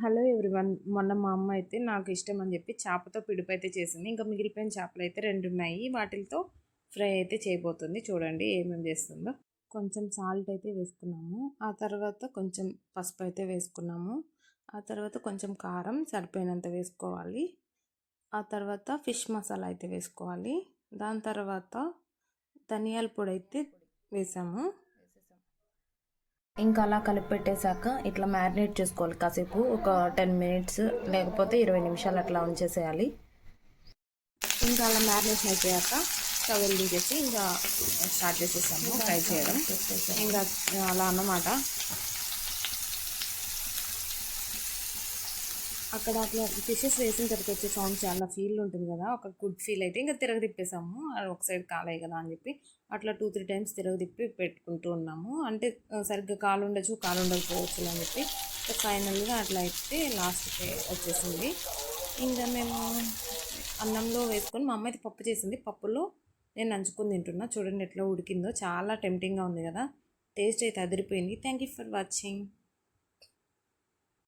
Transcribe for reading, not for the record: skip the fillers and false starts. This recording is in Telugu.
Hello everyone. మొన్న మా అమ్మ అయితే నాకు ఇష్టం అని చెప్పి చేపతో పిడుపు అయితే చేసింది. ఇంకా మిగిలిపోయిన చేపలు అయితే 2 ఉన్నాయి. వాటితో ఫ్రై అయితే చేయబోతుంది. చూడండి ఏమేమి చేస్తుందో. కొంచెం సాల్ట్ అయితే వేసుకున్నాము. ఆ తర్వాత కొంచెం పసుపు అయితే వేసుకున్నాము. ఆ తర్వాత కొంచెం కారం సరిపోయినంత వేసుకోవాలి. ఆ తర్వాత ఫిష్ మసాలా అయితే వేసుకోవాలి. దాని తర్వాత ధనియాల పొడి అయితే వేసాము. ఇంకా అలా కలిపి పెట్టేశాక ఇట్లా మ్యారినేట్ చేసుకోవాలి కాసేపు, ఒక 10 మినిట్స్ లేకపోతే 20 నిమిషాలు అట్లా ఉంచేసేయాలి. ఇంకా అలా మ్యారినేషన్ అయిపోయాక స్టవ్ వెలిగించేసి ఇంకా స్టార్ట్ చేసేసాము ఫ్రై చేయడం. ఇంకా అలా అన్నమాట. అక్కడ అట్లా ఫిషెస్ వేసిన తర్వాత వచ్చే సౌండ్ చాలా ఫీల్ ఉంటుంది కదా, ఒక గుడ్ ఫీల్ అయితే ఇంకా తిరగదిప్పేసాము. అది ఒక సైడ్ కాలే కదా అని చెప్పి అట్లా 2-3 టైమ్స్ తిరగదిప్పి పెట్టుకుంటూ ఉన్నాము. అంటే సరిగ్గా కాలు ఉండొచ్చు, కాలు ఉండకపోవచ్చు అని చెప్పి ఫైనల్గా అట్లా అయితే లాస్ట్కి వచ్చేసింది. ఇంకా మేము అన్నంలో వేసుకొని మా అమ్మ అయితే పప్పు చేసింది. పప్పులో నేను నంచుకొని తింటున్నా. చూడండి ఎట్లా ఉడికిందో, చాలా టెంప్టింగ్గా ఉంది కదా. టేస్ట్ అయితే అదిరిపోయింది. Thank you for watching.